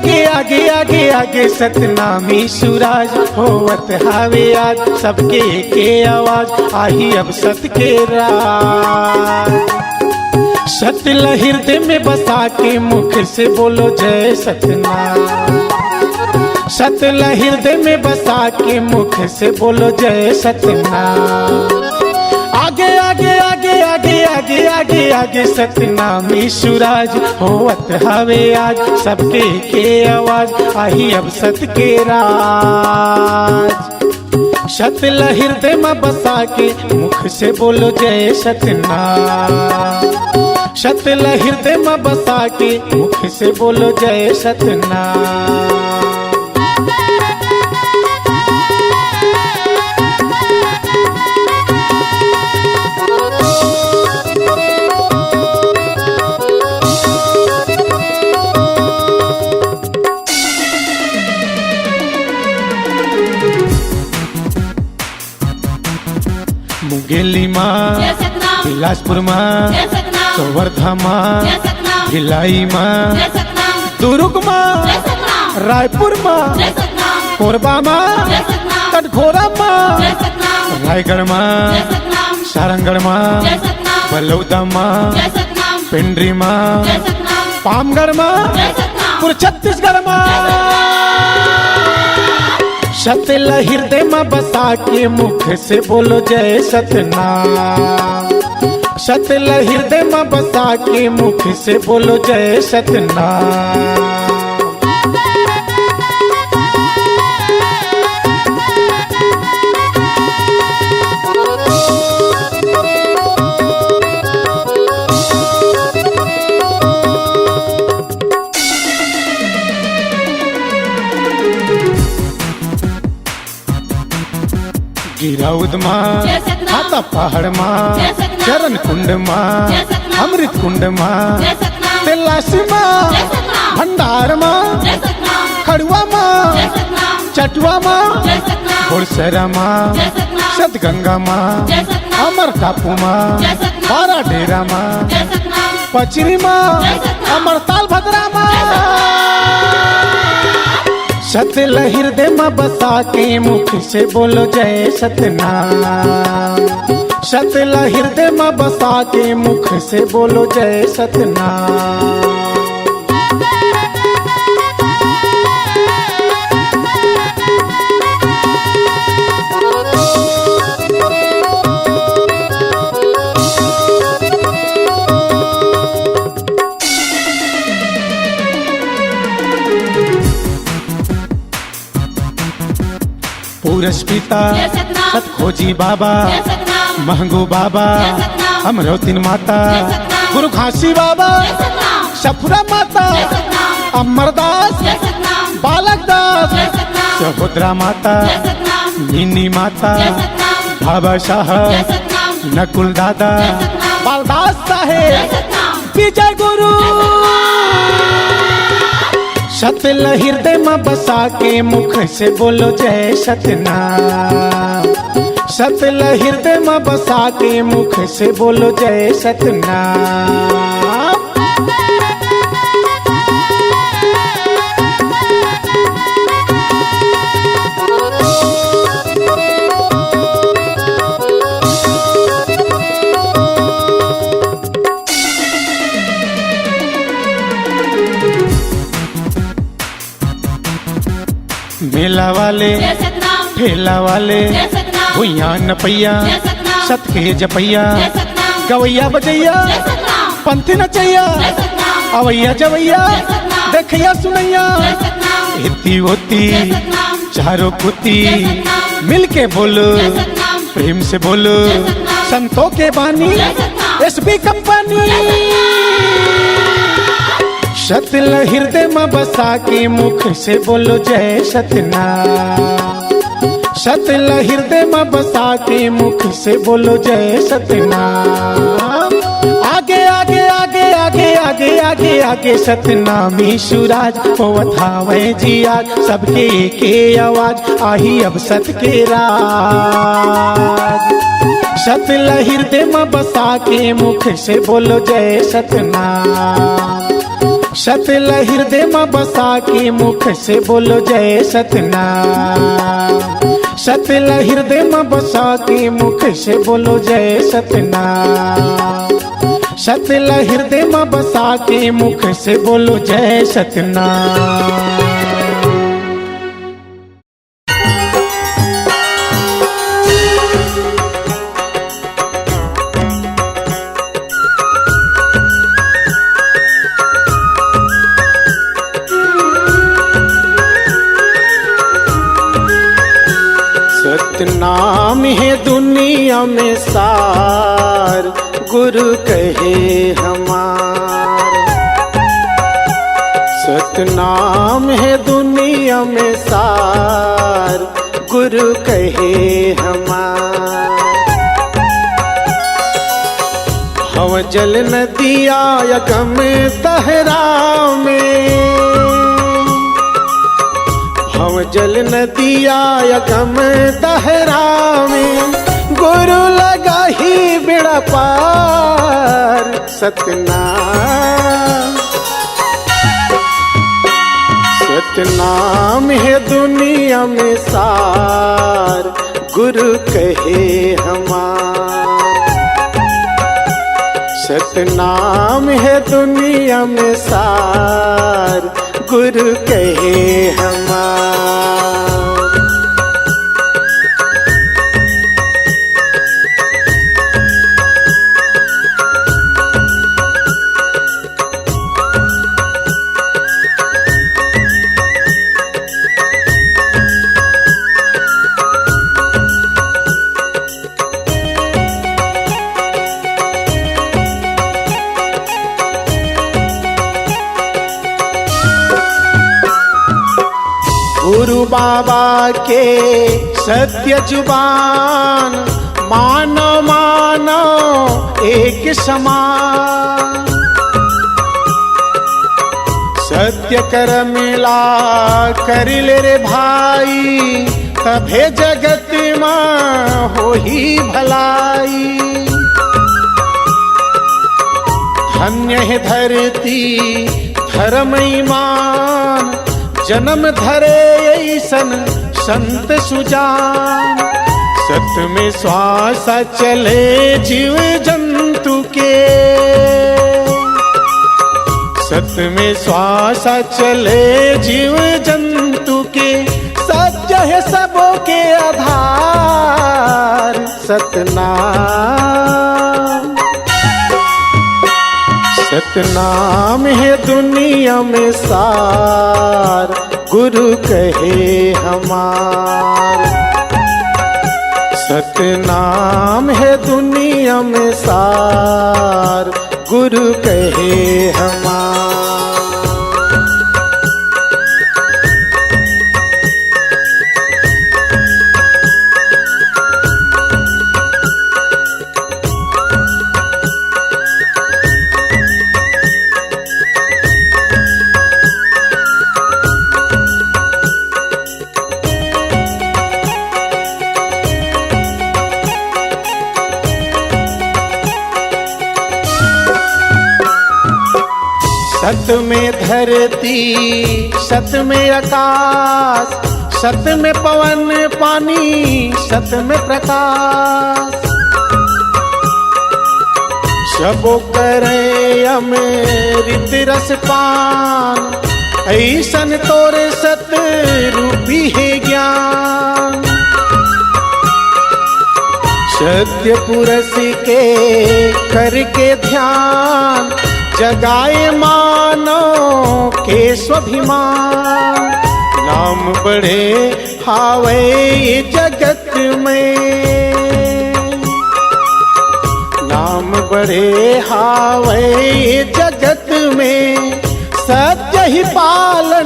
आगे आगे आगे आगे सतनामी सूरज होवत हावे आज सबके के आवाज आही अब सत के राज। सतल हृदय में बसा के मुख से बोलो जय सतनाम। सतल हृदय में बसा के मुख से बोलो जय सतनाम। आगे आगे आगे आगे आगे आगे आगे सतनामी सूरज होवत हवे आज सबके के आवाज आही अब सत के राज। सतल हृदय में बसा के मुख से बोलो जय सतनाम। सतल हृदय में बसा के मुख से बोलो जय सतनाम। मुंगेली माँ, बिलासपुर माँ, चौवर्धा माँ, भिलाई माँ, दुर्ग माँ, रायपुर माँ, कोरबा माँ, कटघोरा माँ, रायगढ़ माँ, सारंगढ़ माँ, बलौदा माँ, पिंडरी माँ, पामगढ़ माँ, पूरे छत्तीसगढ़ माँ। सतल हृदय में बसा के मुख से बोलो जय सतनाम। सतल हृदय में बसा के मुख से बोलो जय सतनाम। गिराउद माँ, हाथा पहाड़ माँ, चरण कुंड माँ, अमृत कुंड माँ, तेलासी माँ, भंडार माँ, खड़ुआ माँ, चटुआ माँ, घोड़सरा माँ, सतगंगा माँ, अमर टापू माँ, बारा डेरा माँ, पचरी माँ, अमरताल भद्रा माँ। सतल हृदय में बसा के मुख से बोलो जय सतनाम। सतल हृदय में बसा के मुख से बोलो जय सतनाम। पूरस पिता सत खोजी बाबा, महंगू बाबा, अमरौतीन माता, गुरु खासी बाबा, सफुरा माता, अमरदास, बालक दास, सहोदरा माता, मीनी माता, बाबा शाह, नकुल दादा, बालदास साहेब, विजय गुरु। सतल हृदय में बसा के मुख से बोलो जय सतनाम। सतल हृदय में बसा के मुख से बोलो जय सतनाम। मेला वाले, ठेला वाले, भुइया नपैया, सत के जपैया, गवैया बजैया, पंथी नचैया, अवैया जवैया, देखैया सुनैया, हिती होती चारों पुती, मिल के बोलो, प्रेम से बोलो, संतों के बानी, एसबी कंपनी। सतल हृदय में बसा के मुख से बोलो जय सतनाम। सतल हृदय में बसा के मुख से बोलो जय सतनाम। आगे आगे आगे आगे आगे आगे आगे सतनामी सूरज होवत हावे जी आज सबके के आवाज आही अब सत के राज। सतल हृदय में बसा के मुख से बोलो जय सतनाम। सतल हृदय में बसा के मुख से बोलो जय सतनाम। सतल हृदय में बसा के मुख से बोलो जय सतनाम। सतल हृदय में बसा के मुख से बोलो जय सतनाम। सतनाम है दुनिया में सार, गुरु कहे हमार। सतनाम है दुनिया में सार, गुरु कहे हमार। हव जल नदिया यगम तहरा में, हम जल नदिया यगम तहरा में, गुरु लगा ही बेड़ा पार। सतनाम सतनाम है दुनिया में सार, गुरु कहे हमार। सतनाम है दुनिया में सार, गुरु कहे हमार। गुरु बाबा के सत्य जुबान, मानो मानो एक समान। सत्य कर मिला कर ले रे भाई, तभे जगत में हो ही भलाई। धन्य है धरती धर्म ईमान, जन्म धरे ऐसन संत सुजान। सत में श्वास चले जीव जंतु के, सत में श्वास चले जीव जंतु के। सत्य है सबों के आधार। सतनाम सतनाम है दुनिया में सार, गुरु कहे हमार। सतनाम है दुनिया में सार, गुरु कहे हमार। सत में धरती सत में आकाश, सत में पवन पानी सत में प्रकाश। सबो करे अमृत रस पान, ऐसन तोरे सत रूपी है ज्ञान। सत्य पुरुष के करके ध्यान, जगाए मानो के स्वाभिमान। नाम बढ़े हावे जगत में, नाम बढ़े हावे जगत में। सत्य ही पालनहार।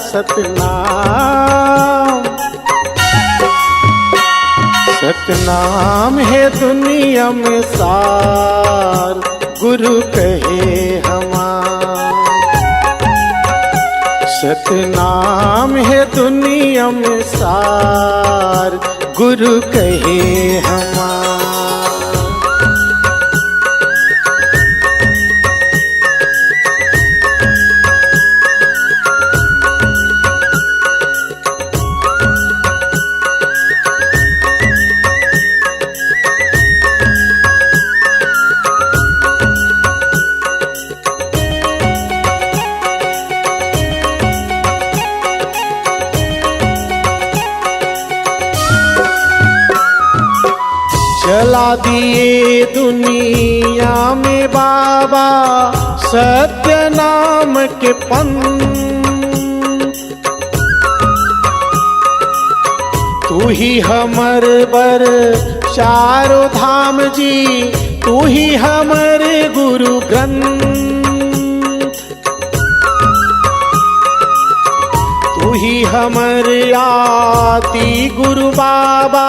सतनाम सतनाम है दुनिया में सार, गुरु कहे हमार। सतनाम है दुनिया में सार, गुरु कहे हमार। जला दिए दुनिया में बाबा सत्य नाम के पंथ। तू ही हमर बर चारों धाम जी, तू ही हमर गुरु ग्रंथ। तू ही हमर आदि गुरु बाबा,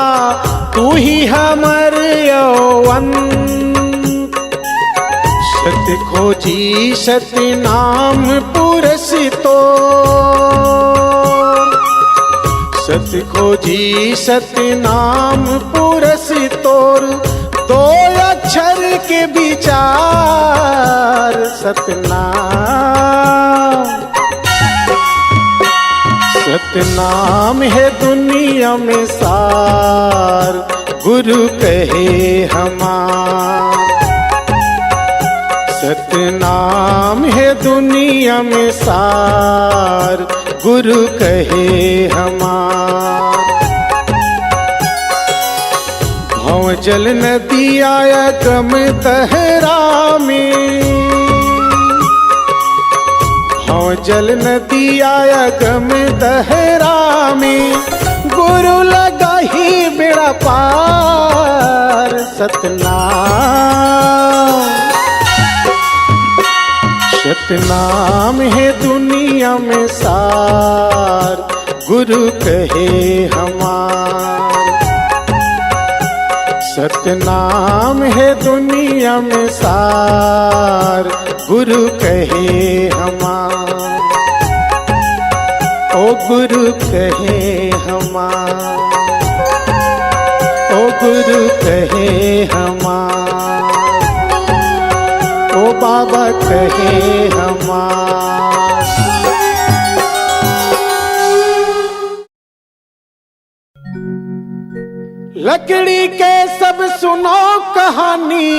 तू ही हमर यौवंत। सत्य खोजी सत्य नाम पुरसितो, सत्य खोजी सत्य नाम पुरसितोर। दो अक्षर के विचार सतनाम। सतनाम है दुनिया में सार, गुरु कहे हमार। सतनाम है दुनिया में सार, गुरु कहे हमार। भव जल नदी आया गम तहरा में, भव जल नदी आया गम तहरा में। गुरु लगा ही बेड़ा पार सतनाम। सतनाम है दुनिया में सार, गुरु कहे हमार। सतनाम है दुनिया में सार, गुरु कहे हमार। ओ गुरु कहे हमार, ओ गुरु कहे हमार, ओ बाबा कहे हमार। लकड़ी के सब सुनो कहानी,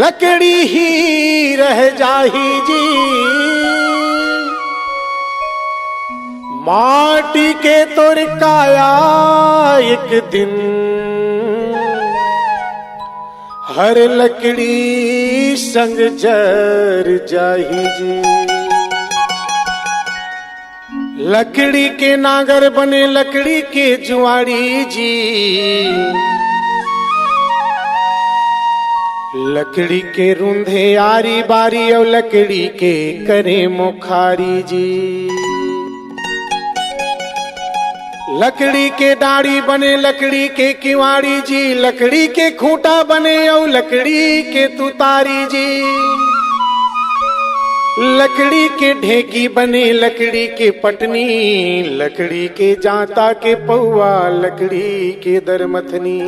लकड़ी ही रह जाही जी। माटी के तोर काया एक दिन, हर लकड़ी संग जर जाही जी। लकड़ी के नागर बने लकड़ी के जुआड़ी जी। लकड़ी के रूंधे आरी बारी और लकड़ी के करे मुखारी जी। लकड़ी के डाड़ी बने लकड़ी के किवाड़ी जी। लकड़ी के खूंटा बने और लकड़ी के तुतारी जी। लकड़ी के ढेकी बने लकड़ी के पटनी। लकड़ी के जांता के पौआ लकड़ी के दरमथनी।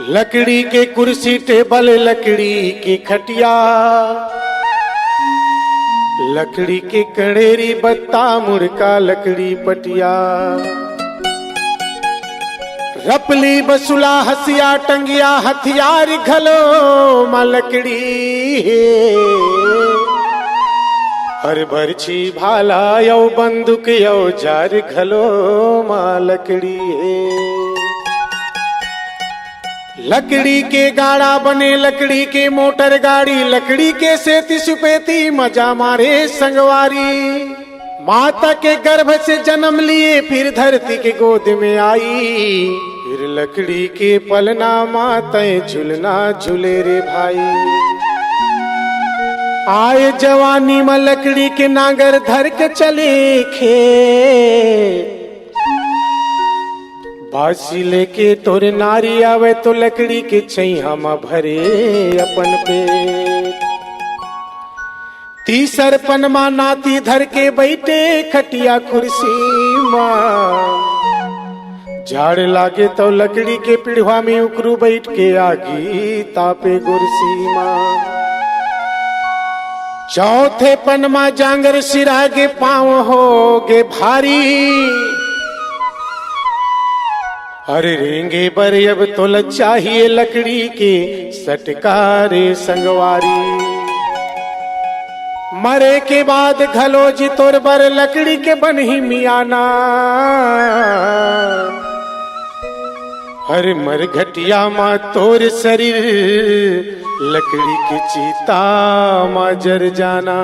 लकड़ी के कुर्सी टेबल लकड़ी की खटिया। लकड़ी के कड़ेरी बत्ता मुर्का लकड़ी पटिया। रपली बसुला हसिया टंगिया हथियार घलो माँ लकड़ी है। हर बरछी भाला यो बंदूक यो जार घलो माँ लकड़ी है। लकड़ी के गाड़ा बने लकड़ी के मोटर गाड़ी। लकड़ी के सेती सुपेती मजा मारे संगवारी। माता के गर्भ से जन्म लिए फिर धरती के गोद में आई। फिर लकड़ी के पलना माताएं झूलना झूले रे भाई। आए जवानी में लकड़ी के नागर धर के चले खेत। बासी लेके तोरे नारी आवे तो लकड़ी के छैया में भरे अपन पेट। तीसर पनमा नाती धर के बैठे खटिया कुर्सी माँ। झाड़ लागे तो लकड़ी के पिढ़वा में उकरू बैठ के आगी तापे गुरसी माँ। चौथे पनमा जांगर सिरागे पाँव हो गे भारी। अरे रेंगे बर अब तो चाहिए लकड़ी के सटकारे संगवारी। मरे के बाद घलो जी तोर बर लकड़ी के बनही मियाना। हर मरघटिया माँ तोर शरीर लकड़ी की चीता माँ जर जाना।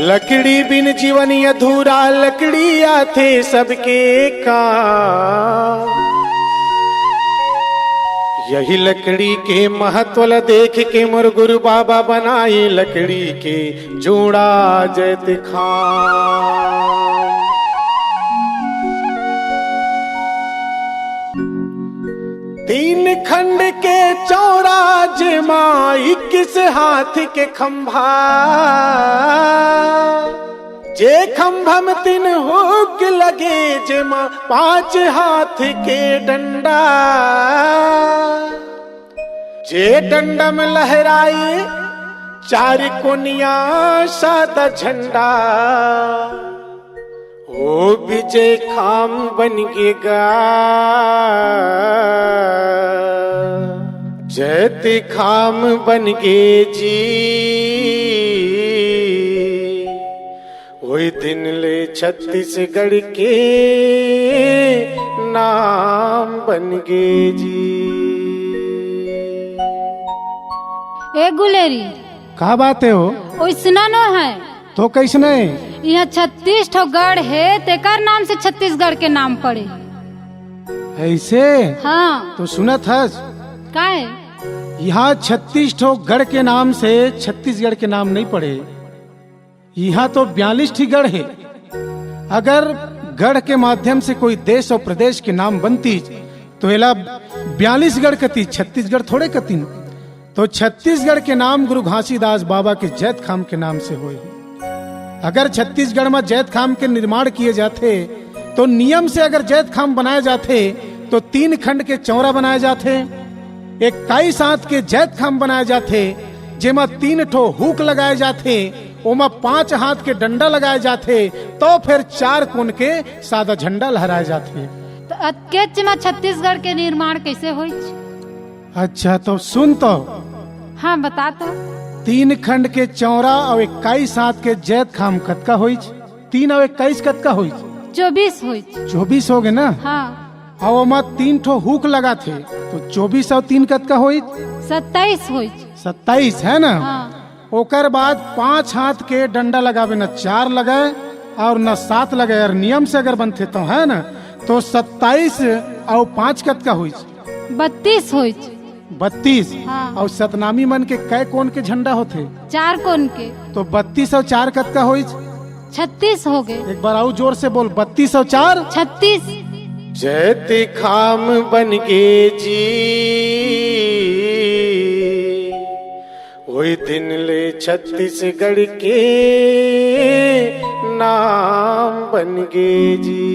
लकड़ी बिन जीवन अधूरा, लकड़ी आथे सबके काम। यही लकड़ी के महत्व देख के मोर गुरु बाबा बनाए लकड़ी के जोड़ा जैत खान। तीन खंड के चौरा जेमा 21 हाथ के खंभा। जे खंभम 3 हुक लगे जेमा 5 हाथ के डंडा। जे डंडम लहराए 4 कोनिया सादा झंडा। ओ विजय खाम बन गेगा जैत खाम बन गे जी। वही दिन ले छत्तीसगढ़ के नाम बन गे जी। ए गुलेरी का बात है हो? ओइसना न है तो कैसने? यहाँ 36 ठो गढ़ है, तेकर नाम से छत्तीसगढ़ के नाम पड़े। ऐसे? हाँ तो सुनत हस का है? यहाँ 36 ठो गढ़ के नाम से छत्तीसगढ़ के नाम नहीं पड़े। यहाँ तो 42 ठी गढ़ है। अगर गढ़ के माध्यम से कोई देश और प्रदेश के नाम बनती तो एला 42 गढ़ कती, छत्तीसगढ़ थोड़े कती। तो छत्तीसगढ़ के नाम गुरु घासीदास बाबा के जैत खाम के नाम से हुए। अगर छत्तीसगढ़ में जैत खाम के निर्माण किए जाते तो नियम से अगर जैत खाम बनाए जाते तो 3 खंड के चौरा बनाए जाते, 21 हाथ के जैत खाम बनाए जाते, जेमा 3 ठो हुक लगाए जाते, ओमा 5 हाथ के डंडा लगाए जाते, तो फिर 4 कोण के सादा झंडा लहराए जाते। तो अकेच में छत्तीसगढ़ के निर्माण कैसे हुई? अच्छा तो सुन तो। हाँ बता तो। 3 खंड के चौरा और 21 हाथ के जैत खाम कतका हुई? 3 और 21 कतका हुई? 24 हुई। 24 हो गए ना। हाँ और ओमा 3 ठो हुक लगा थे तो 24 और 3 कतका हुई? 27 हुई। 27 है ना। हाँ। ओकर बाद 5 हाथ के डंडा लगावे, न 4 लगाए और न 7 लगाए। और नियम से अगर बनते तो है ना, तो 27 और 5 कतका हुई? 32 हुई। 32। हाँ। और सतनामी मन के कै कोण के झंडा होते? 4 कोण के। तो 32 और 4 कतका हुई? 36 हो गए। एक बार आओ जोर से बोल, 32 और 4? 36। जैत खाम बन गे जी। वही दिन ले छत्तीसगढ़ के नाम बन गे जी।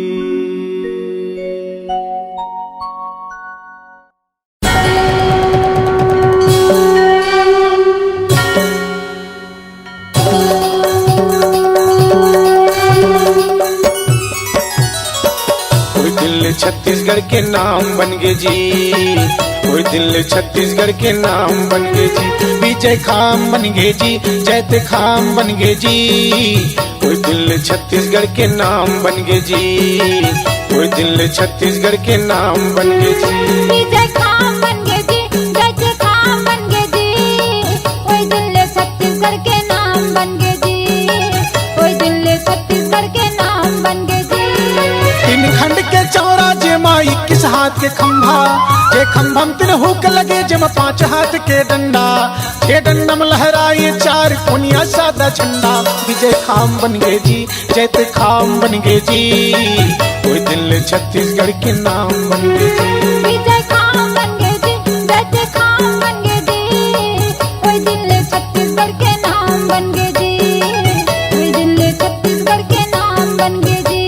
छत्तीसगढ़ के नाम बन गए जी। कोई दिल छत्तीसगढ़ के नाम बन गए जी। विजय खाम बन गए जी, जैत खाम बन गए जी। कोई दिल छत्तीसगढ़ के नाम बन गए जी। कोई दिल छत्तीसगढ़ के नाम बन गए जी। विजय खाम बन गए जी, जैत खाम बन गए जी। कोई दिल छत्तीसगढ़ के नाम बन गए जी। कोई दिल छत्तीसगढ़ के नाम बन गए जी। 3 खंड के चौरा जेमा 21 हाथ के खंभा। जे खंभम 3 हुक लगे जेमा 5 हाथ के डंडा। जे डंडम लहराए 4 कोनिया सादा झंडा। विजय खाम बन गए जी, जैत खाम बन गए जी। कोई दिल छत्तीसगढ़ के नाम बन गए जी। विजय खाम बन गए जी, जैत खाम बन गए जी। कोई दिल छत्तीसगढ़ के नाम बन गए जी। कोई दिल छत्तीसगढ़ के नाम बन गए जी।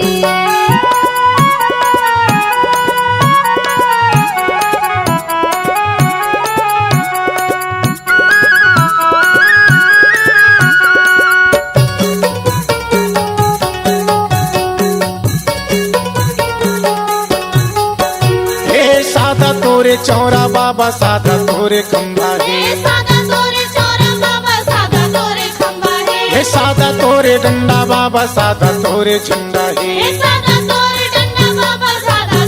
तोरे चौरा बाबा सादा तोरे खंभा है। सादा तोरे चौरा बाबा सादा तोरे खंभा है। हे सादा तोरे डंडा बाबा सादा तोरे झंडा है। सादा तोरे डंडा बाबा सादा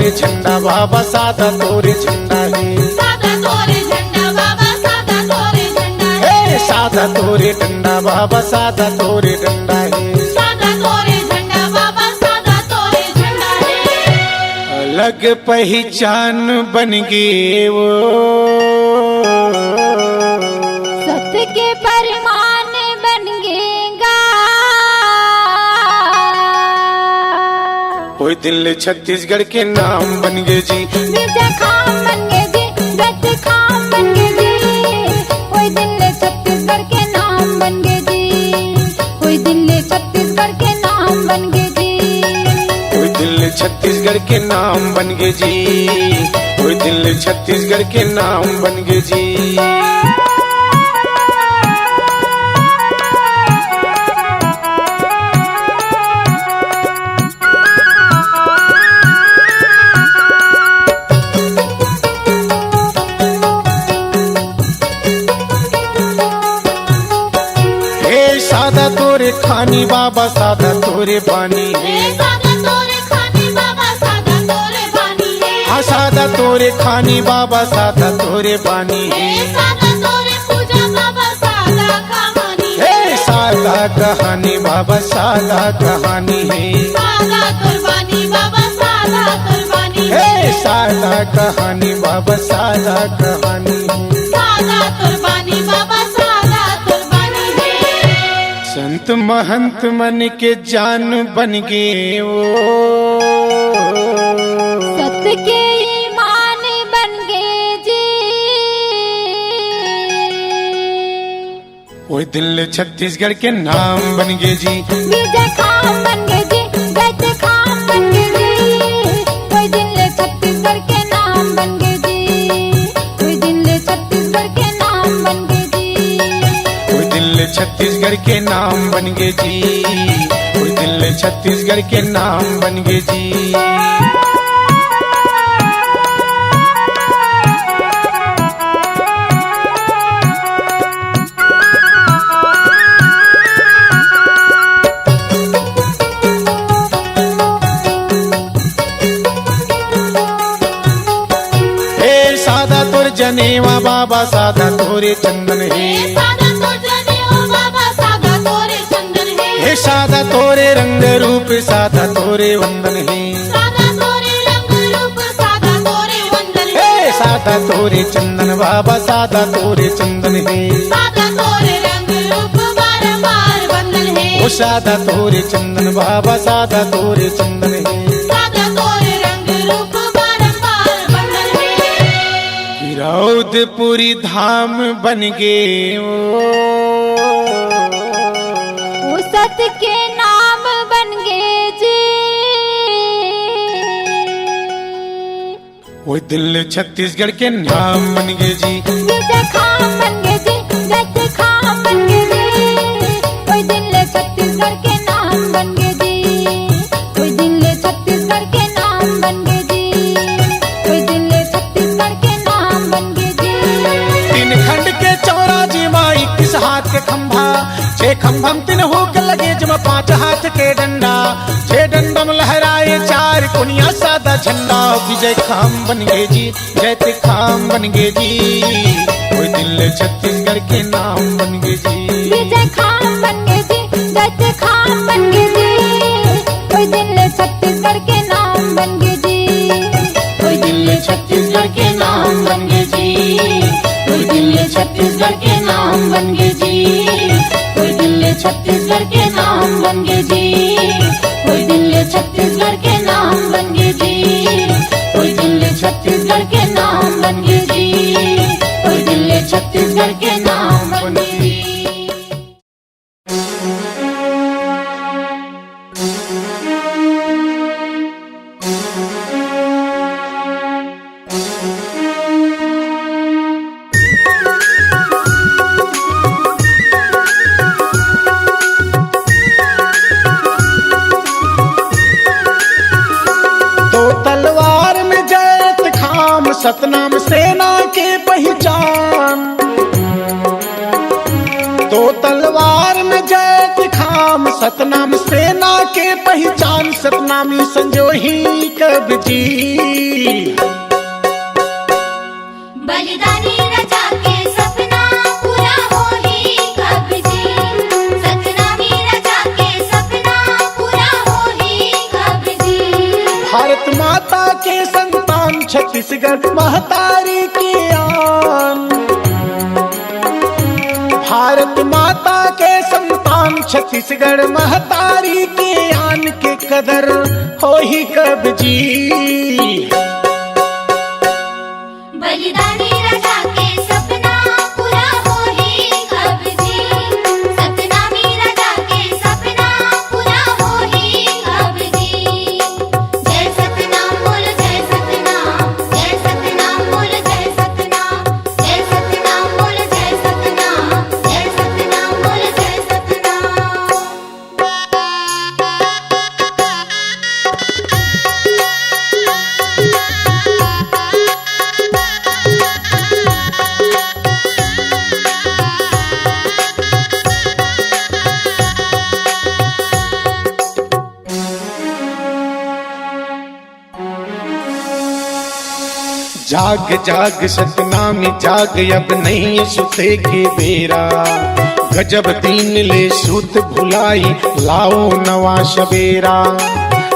तोरे झंडा बाबा सादा तोरे झंडा है सादा तोरे झंडा बाबा सादा तोरे झंडा हे सादा तोरे डंडा बाबा सादा तोरे डंडा है सादा तोरे झंडा बाबा सादा तोरे झंडा है। अलग पहचान बन गए वो सत्य के परमान बन गएगा कोई दिल छत्तीसगढ़ के नाम बन गए जी बीजा खाम बन गए जी गत खाम बन गए जी कोई दिल छत्तीसगढ़ के नाम बन गए जी कोई दिल छत्तीसगढ़ के नाम बन गए जी कोई दिल छत्तीसगढ़ के नाम बन गए जी कोई दिल छत्तीसगढ़ के नाम बन गए जी। सादा तोरे खानी बाबा सादा तोरे बानी है सादा तोरे खानी बाबा सादा तोरे बानी है हाँ सादा तोरे खानी बाबा सादा तोरे बानी है सादा तोरे पूजा बाबा सादा कहानी हे सादा कहानी बाबा सादा कहानी है सादा कुर्बानी बाबा सादा कुर्बानी हे सादा कहानी बाबा सादा कहानी है सादा कुर्बानी बाबा सादा कुर्बानी है। संत महंत मन के जान बन गए वो सत्य के ईमान बन गए जी कोई दिल छत्तीसगढ़ के नाम बन गए जी बीजा खाम बन गए जी गत खाम बन गए जी कोई दिल छत्तीसगढ़ के नाम बन गए जी कोई दिल छत्तीसगढ़ के नाम बन गए जी कोई दिल छत्तीसगढ़ के नाम बन गए जी कोई दिल छत्तीसगढ़ के नाम बन गए जी। हे सादा तोर जनेवा बाबा सादा तोरे चंदन है सादा तोर जनेऊ बाबा सादा तोरे चंदन है हे सादा तोरे रंग रूप सादा तोरे वंदन है सादा तोरे रंग रूप सादा तोरे वंदन है हे सादा तोरे चंदन बाबा सादा तोरे चंदन है सादा तोरे रंग रूप बार वंदन है ओ सादा तोरे चंदन बाबा सादा तोरे चंदन है सादा तोरे रंग रूप बार वंदन है। गिरौदपुरी धाम बन गए वो सत्य के नाम बन गए जी वो दिल छत्तीसगढ़ के नाम बन गए जी बीजा खाम बन गए जी गत खाम बन गए जी कोई दिल छत्तीसगढ़ के नाम बन गए जी कोई दिल छत्तीसगढ़ के नाम बन गए जी कोई दिल छत्तीसगढ़ के नाम बन गए जी। तीन खंड के चौरा जी माई किस हाथ के खंभा छे खंभम तीन हुक लगे जम पांच हाथ के डंडा छे डंडम लहराए चार कुनिया सादा झंडा विजय खाम बन गए जी जयते खाम बन गए जी कोई दिल छत्तीसगढ़ के नाम बन गए जी बीजा खाम बन गए जी गत खाम बन गए जी कोई दिल छत्तीसगढ़ के नाम बन गए जी कोई दिल छत्तीसगढ़ के नाम बन गए जी कोई दिल छत्तीसगढ़ के नाम बन गए जी कोई दिल छत्तीसगढ़ के नाम बन गए जी कोई दिल छत्तीसगढ़ के नाम बन गए जी कोई दिल छत्तीसगढ़ के नाम बन गए जी कोई दिल छत्तीसगढ़ के नाम बन गए जी। सतनाम सेना के पहचान, दो तलवार में जय दिखा सतनाम, सतनाम सेना के पहचान, सतनामी संजोही कब जी। बलिदानी राजा के सपना पूरा होही कब जी। सतनामी राजा के सपना पूरा होही कब जी। भारत माता के संतान छत्तीसगढ़ महतारी की आन, भारत माता के संतान छत्तीसगढ़ महतारी की आन के कदर हो ही कब जी। बलिदानी राजा के सपना पूरा होही कब जी। सतनामी राजा के सपना पूरा होही कब जी। जय सतनाम बोल जय सतनाम, जय सतनाम बोल जय सतनाम, जय सतनाम बोल जय सतनाम, जय सतनाम बोल जय सतनाम। जाग जाग सतनामी जाग, अब नहीं सुते के बेरा। गजब दीन ले सूत भुलाई, लाओ नवा सबेरा।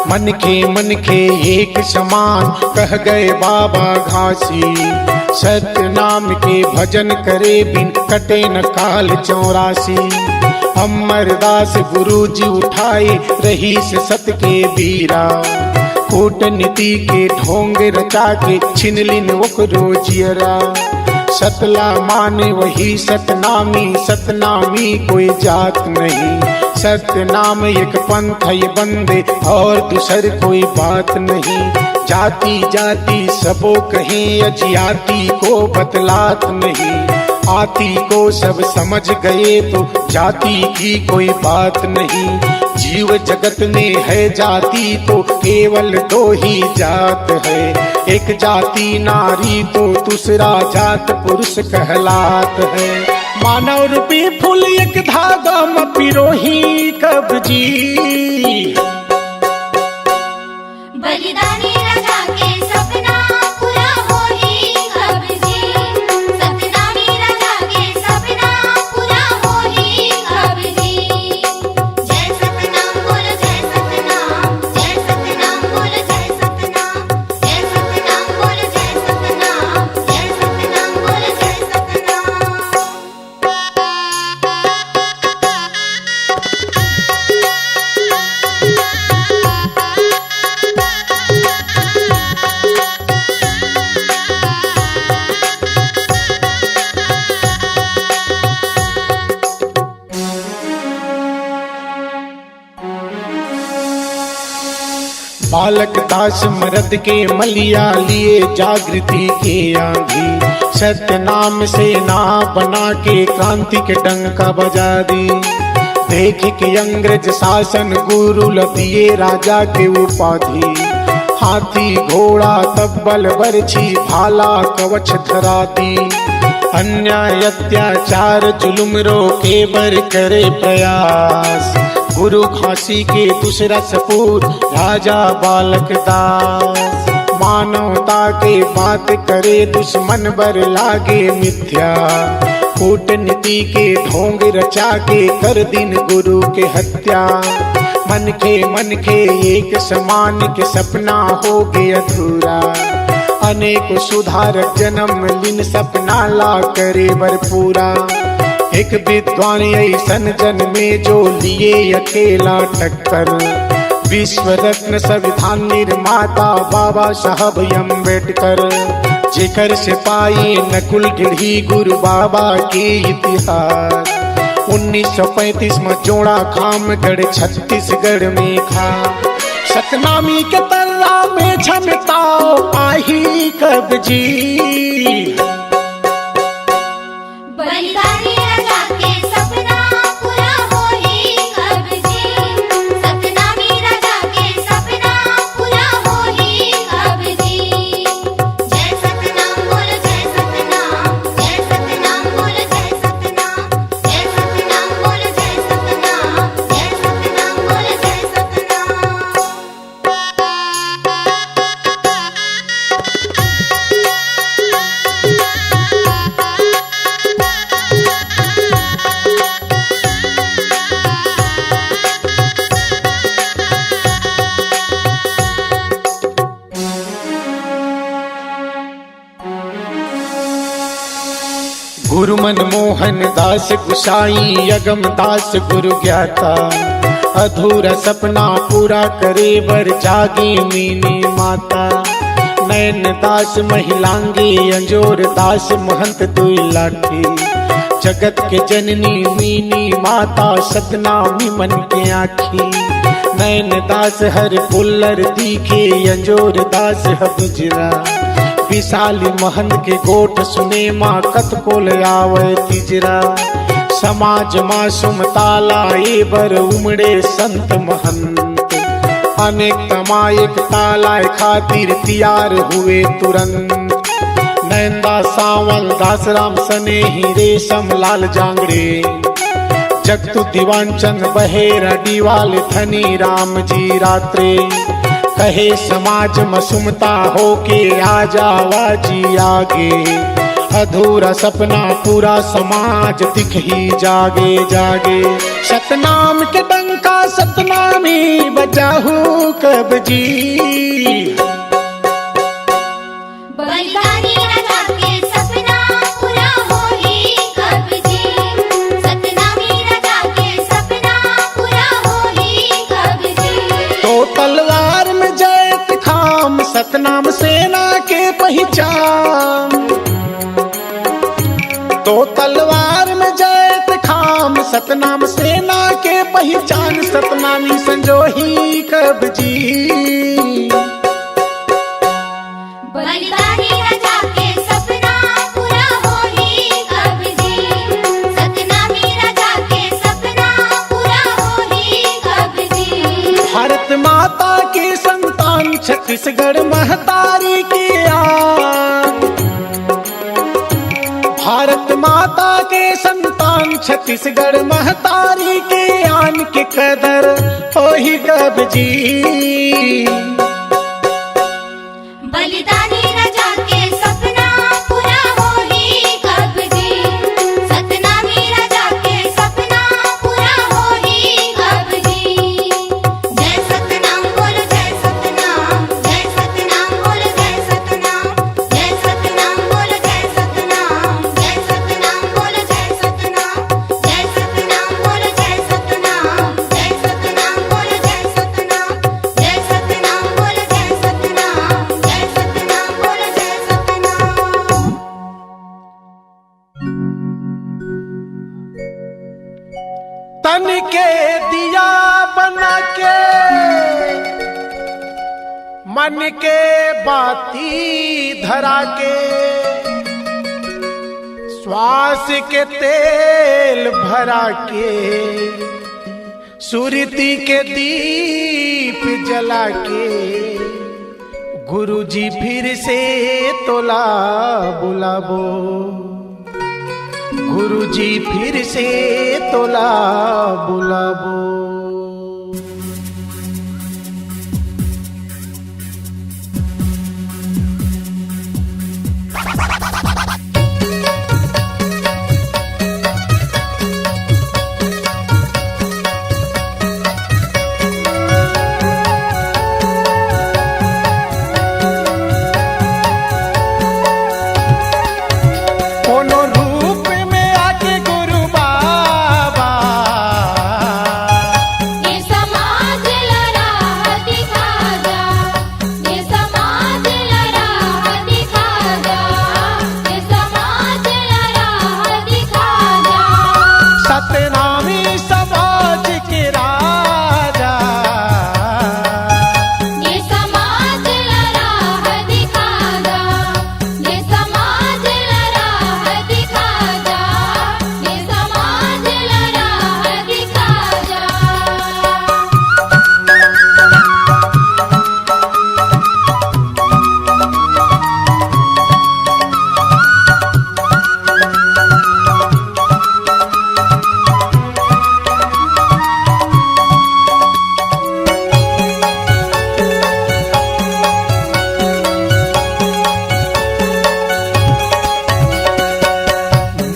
मन के एक समान, कह गए बाबा घासी। सत्य नाम के भजन करे बिन, कटे न काल 84। अमरदास गुरु जी उठाए, रही से सत के बीरा। कूटनीति के ढोंग रचा के, छिन लिन ओकरो जियरा। सतला माने वही सतनामी, सतनामी कोई जात नहीं। सतनाम एक पंथ ये बंदे, और दूसर कोई बात नहीं। जाति जाति सबो कहीं, अजियाती को बतलात नहीं। आती को सब समझ गए तो जाति की कोई बात नहीं। जीव जगत में है जाति तो केवल दो ही जात है। एक जाति नारी तो दूसरा जात पुरुष कहलात है। मानव रूपी फूल एक धागा में पिरोही कब जी। बलिदानी राजा के सपना पूरा होही कब जी। सतनामी राजा के सपना पूरा होही कब जी। जय सतनाम बोल जय सतनाम, जय सतनाम बोल जय सतनाम, जय सतनाम बोल जय सतनाम, जय सतनाम बोल जय सतनाम। बालक दास मरद के मलिया लिए, जागृति के आंधी। सत्य नाम से ना बना के, क्रांति के डंका बजा दी। देख के अंग्रेज शासन गुरु लदिए, राजा के उपाधि। हाथी घोड़ा तब्बल बरछी, भाला कवच धरा दी। अन्याय अत्याचार जुलुम रोके बर करे प्रयास। गुरु खांसी के दूसरा सपूत, राजा बालक दास। मानवता के बात करे, दुश्मन बर लागे मिथ्या। कूटनीति के ढोंग रचा के, कर दिन गुरु के हत्या। मन के एक समान के, सपना हो गए अधूरा। अनेक सुधारक जन्म लिन, सपना ला करे बर पूरा। एक विद्वान ऐसन जन्मे, जो लिए अकेला टक्कर। विश्व रत्न संविधान निर्माता, बाबा साहब अम्बेडकर। जेकर से पाए नकुल गिढ़ी, गुरु बाबा के इतिहास। 1935 में जोड़ा खामगढ़, छत्तीसगढ़ में खा। सतनामी के तर्रा में झमताओ, आही कब जी। बलिदानी राजा के सपना पूरा होही कब जी। सतनामी राजा के सपना पूरा होही कब जी। जय सतनाम बोल जय सतनाम, जय सतनाम बोल जय सतनाम, जय सतनाम बोल जय सतनाम, जय गुरु मनमोहन दास गुसाई अगम दास गुरु ज्ञाता अधूरा सपना पूरा करे बर जागी मीनी माता नैन दास महिलांगी अंजोर दास महंत दुई लाठी जगत के जननी मीनी माता सतनामी मन के आखी नैन दास हर पुल्लर दीखे अंजोर दास हबुजरा विशाली महंत के गोठ सुने माँ कत कोल आवे तिजरा समाज मासूम ताला ए बर उमड़े संत महंत अनेक तमायक ताला खातिर तैयार हुए तुरंत नैनदा सावल दासराम सने ही रेशम लाल जांगड़े जगतु दीवान चंद बहेरा डीवाल धनी राम जी रात्रे कहे समाज मसुमता हो के आ जावा जी आगे अधूरा सपना पूरा समाज दिख ही जागे जागे सतनाम के डंका सतनामी बजाहू कब जी बलिदानी राजा के सपना पूरा होई कब जी सतनामी राजा के सपना पूरा होई कब जी तो तलवार में जैत खाम सतनाम सेना के पहचान तो तलवार में जैत खाम सतनाम सेना के पहचान सतनामी संजोही कब जी बलिदानी राजा के सपना पूरा होई कब जी सतनामी राजा के सपना पूरा होई कब जी भारत माता के संतान छत्तीसगढ़ महतारी के आन भारत माता के संतान छत्तीसगढ़ महतारी के आन के कदर हो ही कब जी बलिदानी राजा के सपना पूरा होई कब जी सतनामी राजा के सपना पूरा होई कब जी जय सतनाम बोलो जय सतनाम बोलो जय सतनाम जय सतनाम बोलो जय सतनाम बोलो जय सतनाम जय सतनाम बोलो जय सतनाम जय सतनाम बोलो जय सतनाम जय सतनाम बोलो जय सतनाम जय सतनाम बोलो जय सतनाम तन के दिया बना के मन के बाती धरा के श्वास के तेल भरा के सुरती के दीप जला के गुरुजी फिर से तोला बुलाबो गुरुजी फिर से तोला बुलाबो कोनो रूप में आके गुरु बाबा ये समाज लड़ा दिखा जा ये समाज लड़ा दिखा जा ये समाज लड़ा दिखा जा सतनामी समाज के राजा ये समाज लड़ा दिखा जा ये समाज लड़ा दिखा जा ये समाज लड़ा दिखा जा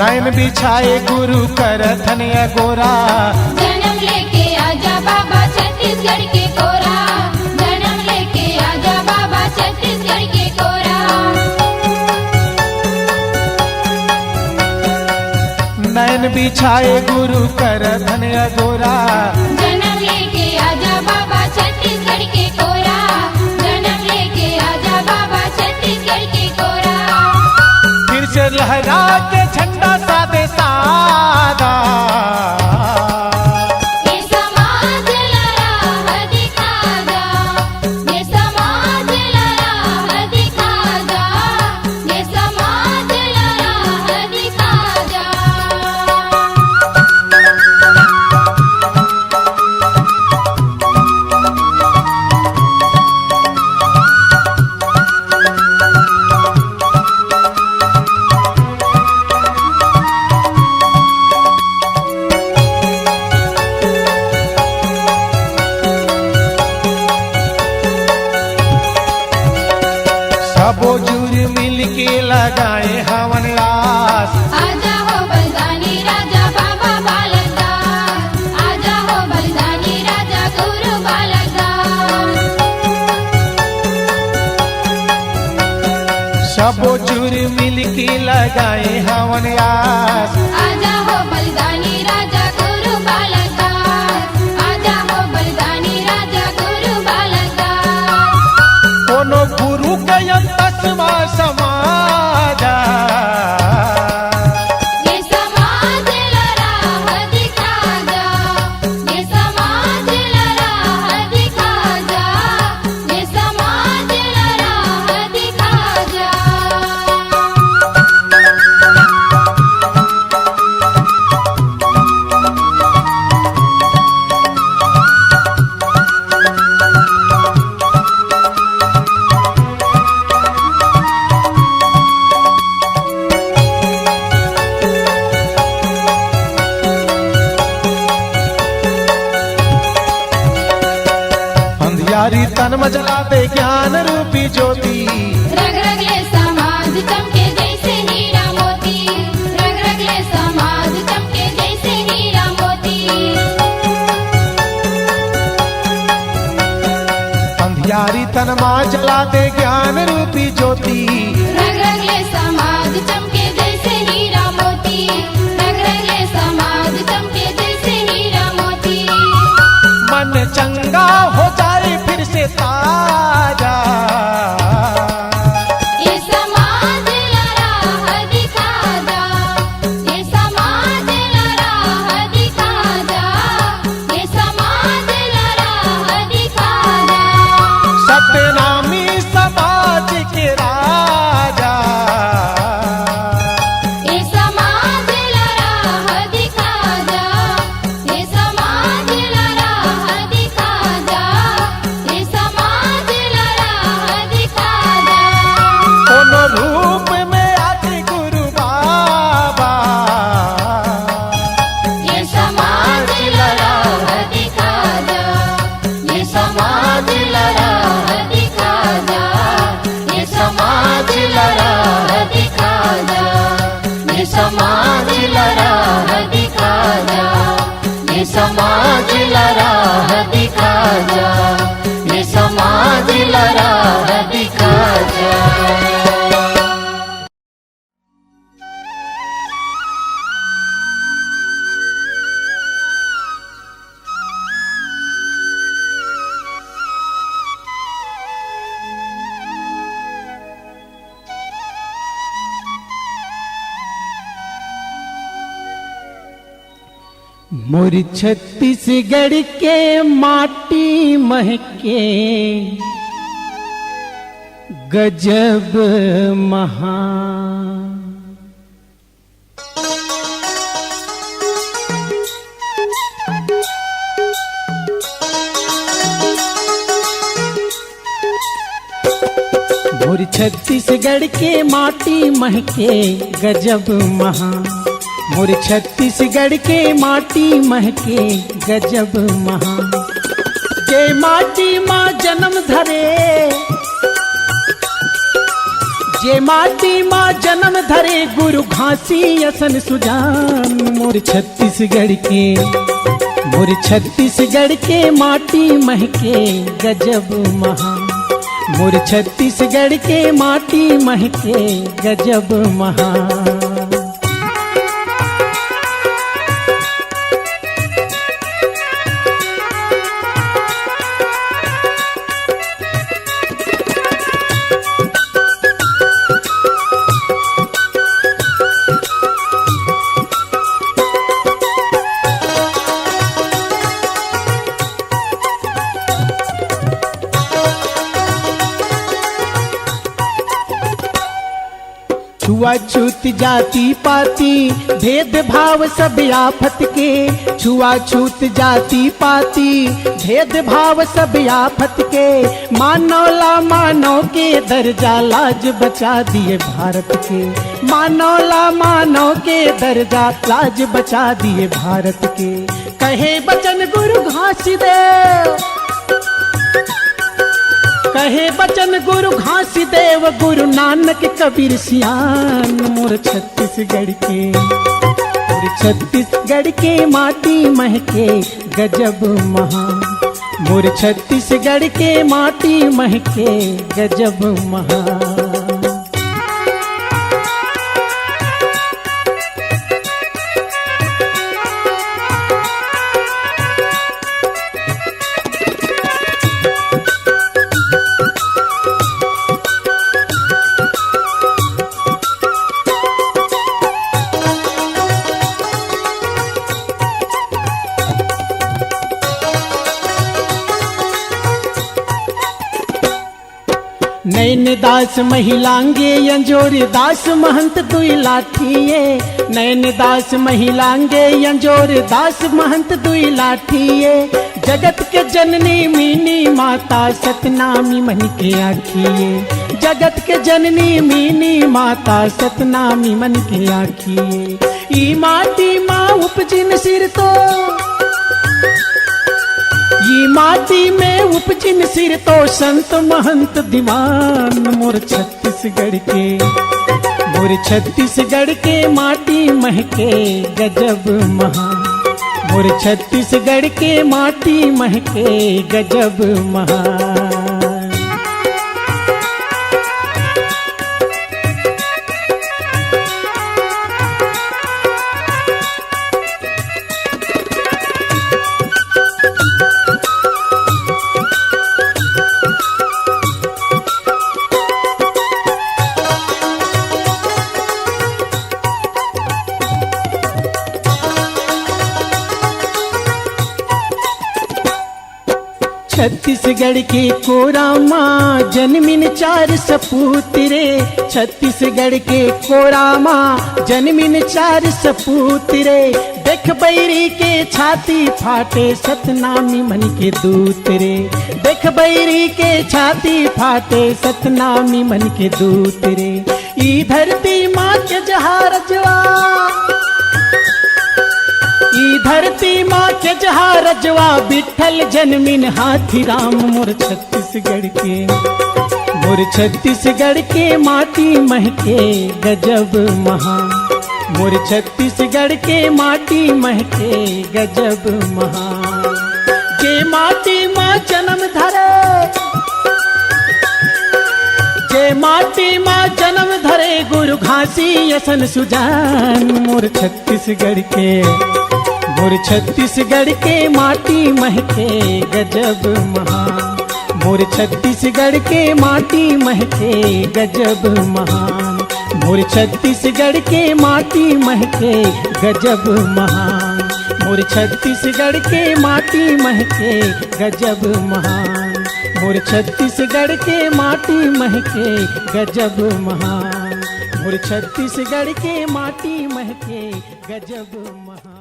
नैन बिछाए गुरु कर धनिया गोरा जन्म लेके आजा बाबा छत्तीसगढ़ के कोरा जन्म लेके आजा बाबा छत्तीसगढ़ के कोरा बिछाए गुरु कर धन अगोरा। जन्म लेके आजा बाबा छत्तीसगढ़ के कोरा, जन्म लेके आजा बाबा छत्तीसगढ़ के कोरा। फिर से लहरा के झंडा सादे सादा, ये समाज लड़ा दिखा जा, ये समाज लड़ा दिखा जा, ये समाज लड़ा दिखा जा। सबो जुर मिल के लगाए हवन लाश। आजा हो बलिदानी राजा बाबा बालक दास, आजा हो बलिदानी राजा गुरु बालक दास। सबो जुर मिल के लगाए हवन लाश। आजा हो बलिदानी राजा गुरु बालक दास, आजा हो बलिदानी राजा गुरु बालक दास। कोनो गुरु के अंतस्मा समाजा, ये समाज लड़ा दिखा जा, ये समाज लड़ा दिखा जा, ये समाज लड़ा दिखा जा। अंधियारी तन में जलाते ज्ञान रूपी ज्योति। रग रग ले समाज चमके जैसे हीरा मोती, रग रग ले समाज चमके जैसे हीरा मोती। अंधियारी तन में जलाते ज्ञान रूपी ज्योति। रग रग ले समाज चमके जैसे हीरा मोती, रग रग ले समाज चमके जैसे हीरा मोती। मन चंगा हो जाए फिर से ताजा, ये समाज लड़ा दिखा जा, ये समाज लड़ा दिखा जा, ये समाज लड़ा दिखा जा। सत्यनामी समाज के राजा, ये समाज लड़ा दिखा जा, ये समाज लड़ा दिखा जा, ये समाज लड़ा दिखा जा। कोनो रूप में आके गुरु बाबा, ये समाज लड़ा दिखा जा, ये समाज लड़ा दिखा जा, ये समाज लड़ा दिखा जा, ये समाज लड़ा दिखा जा, ये समाज लड़ा दिखा जा, ये समाज लड़ा दिखा जा। मोर छत्तीसगढ़ के माटी महके गजब महा। मोर छत्तीसगढ़ के माटी महके गजब महा। मोर छत्तीसगढ़ के माटी महके गजब महा। जे माटी माँ जन्म धरे, जे माटी माँ जन्म धरे गुरु घासी असन सुजान। मोर छत्तीसगढ़ के माटी महके गजब महा। मोर छत्तीसगढ़ के माटी महके गजब महा। छुआछूत जाति पाति भेदभाव सब आफत के, छुआछूत जाति पाति भेदभाव सब आफत के, मानव ला मानव के दर्जा लाज बचा दिए भारत के, मानव ला मानव के दर्जा लाज बचा दिए भारत के। कहे बचन गुरु घासीदेव, कहे बचन गुरु घासीदेव, गुरु नानक कबीर सियान। मोर छत्तीसगढ़ के, मोर छत्तीसगढ़ के माटी महके गजब महान, मोर छत्तीसगढ़ के माटी महके गजब महान। नैन दास महिलांगे यंजोर दास महंत दुई लाठिए, नैन दास महिलांगे यंजोर दास महंत दुई लाठिए, जगत के जननी मीनी माता सतनामी मन के आखिए, जगत के जननी मीनी माता सतनामी मन के आखिए। ई माटी माँ उपजिन सिर तो, ये माटी में उपजिन सिर तो संत महंत दीवान। मोर छत्तीसगढ़ के, मोर छत्तीसगढ़ के माटी महके गजब महान, मोर छत्तीसगढ़ के माटी महके गजब महान। छत्तीसगढ़ के कोरा माँ जन्मिन चार सपूत रे, छत्तीसगढ़ के कोरा माँ जन्मिन चार सपूत रे, देख बैरी के छाती फाटे सतनामी मन के दूत रे, देख बैरी के छाती फाटे सतनामी मन के दूत रे। ई धरती माँ के जहारजवा, ई धरती माँ के जहारजवा, बिट्ठल जन्मिन हाथी राम। मोर छत्तीसगढ़ के, मोर छत्तीसगढ़ के माटी महके गजब महान, मोर छत्तीसगढ़ के माटी महके गजब महान। जे माटी माँ जन्म धरे, जे माटी माँ जन्म धरे, गुरु घासी यसन सुजान। मोर छत्तीसगढ़ के, मोर छत्तीसगढ़ के माटी महके गजब महान, मोर छत्तीसगढ़ के माटी महके गजब महान, मोर छत्तीसगढ़ के माटी महके गजब महान, मोर छत्तीसगढ़ के माटी महके गजब महान, मोर छत्तीसगढ़ के माटी महके गजब महान, मोर छत्तीसगढ़ के माटी महके गजब महान।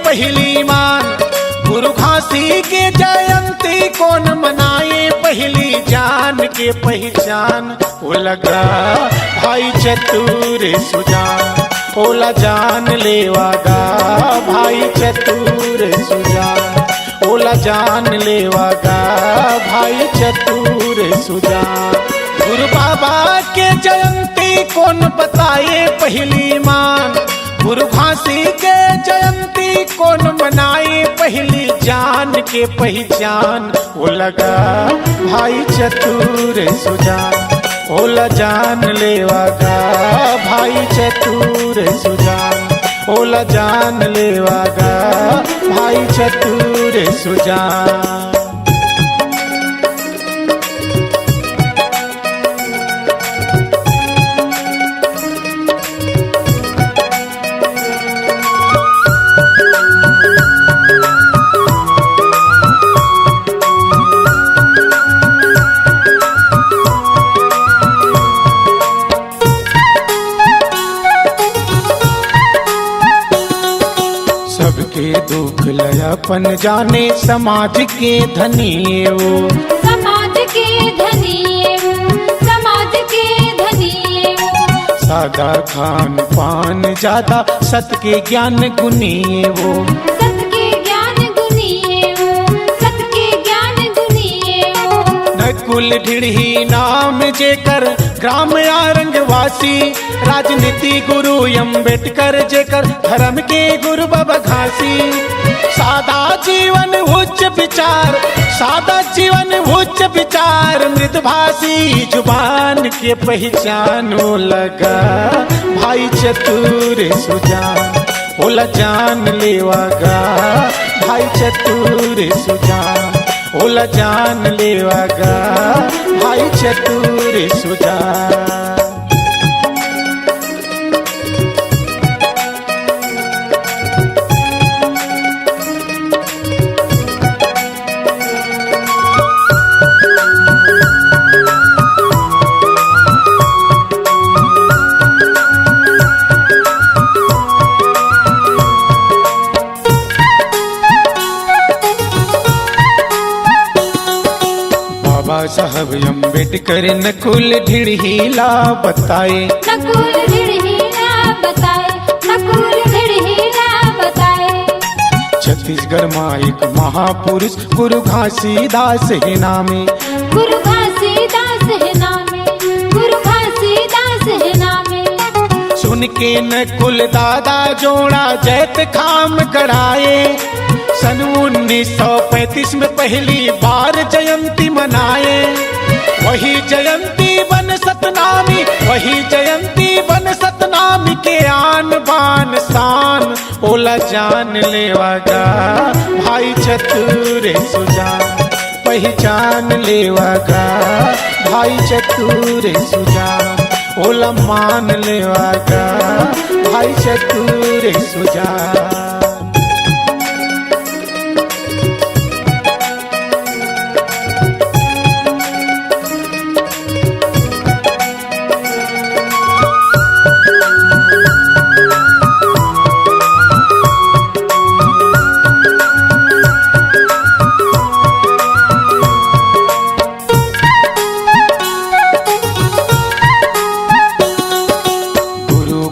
पहली मान गुरु घासी के जयंती कौन मनाए, पहली जान के पहचान वो लगा भाई चतुर सुजान, ओला जान लेवागा भाई चतुर सुजान, ओला जान लेवागा भाई चतुर सुजान। गुरु बाबा के जयंती कौन बताए पहली मान, गुरु घासी के जयंती कौन मनाए, पहली जान के पहचान वो लगा भाई चतुर सुजान, ओला जान लेवागा भाई चतुर सुजान, ओला जान लेवागा भाई चतुर सुजान। सबके दुख लयापन जाने समाज के धनी वो, समाज के धनी वो, समाज के धनी वो। सादा खान पान ज्यादा सत के ज्ञान गुनी वो, सत के ज्ञान गुनी वो, सत के ज्ञान गुनी वो। नकुल ढिढ़ी नाम जेकर ग्राम आरंगवासी, राजनीति गुरु अम्बेडकर जेकर धर्म के गुरु बाबा घासी। सादा जीवन उच्च विचार, सादा जीवन उच्च विचार, मृदभाषी जुबान के पहचानो लगा भाई चतुर सुजान, ओला जान लेवागा भाई चतुर सुजान, ओला जान लेवागा भाई चतुर सुजान। बाबा साहब अम्बेडकर नकुल ढिढ़ीला बताए, नकुल ढिढ़ीला बताए, नकुल ढिढ़ीला बताए। छत्तीसगढ़ माँ एक महापुरुष गुरु घासीदास है नामे, गुरु घासीदास है नामे, गुरु घासीदास है नामे। सुन के नकुल दादा जोड़ा जैत खाम कराए, सन 1935 में पहली बार जयंती मनाए। वही जयंती बन सतनामी, वही जयंती बन सतनामी के आन बान शान, ओला जान लेवागा भाई चतुर सुजान, पहचान लेवागा भाई चतुर सुजान, ओला मान लेवागा भाई चतुर सुजान।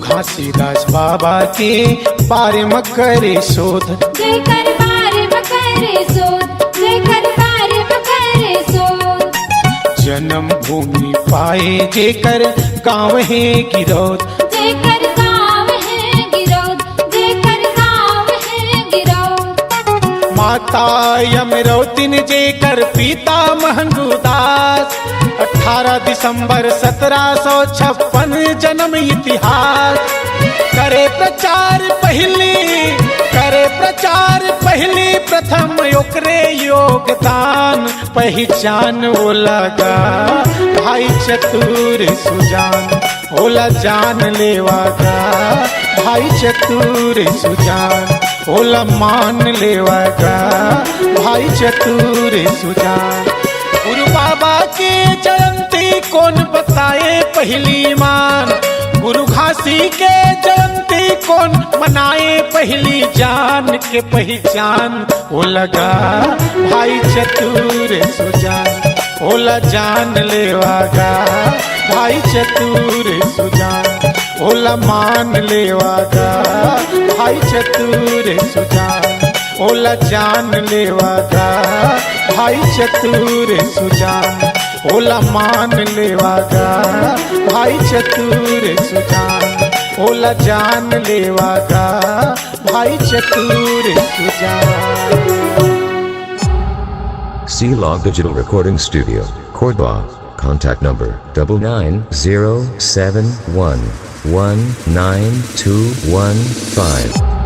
घासीदास बाबा के बारे में करे शोध, जेकर बारे में करे शोध, जेकर बारे में करे शोध। जन्म भूमि पाए जेकर गाँव है गिरौद, जेकर गाँव है गिरौद, जेकर गाँव है गिरौद। माता यमरौतिन जेकर पिता महंगूदास, 18 दिसंबर 1756 जन्म इतिहास। करे प्रचार पहली, करे प्रचार पहली प्रथम ओकरे योगदान, पहचान वो लगा भाई चतुर सुजान, ओला जान लेवागा भाई चतुर सुजान, ओला मान लेवागा भाई चतुर सुजान। गुरु बाबा के जयंती कौन बताए पहली मान, गुरु घासी के जयंती कौन मनाए पहली जान के पहचान, वो लगा भाई चतुर सुजान, ओला जान लेवागा भाई चतुर सुजान, ओला मान लेवागा भाई चतुर सुजान, ओला जान लेवागा भाई चतुर सुजान, ओला मान लेवागा भाई चतुर सुजान, ओला जान लेवागा भाई चतुर Sujan. C Log Digital Recording Studio, Cordoba. Contact number 9907119215.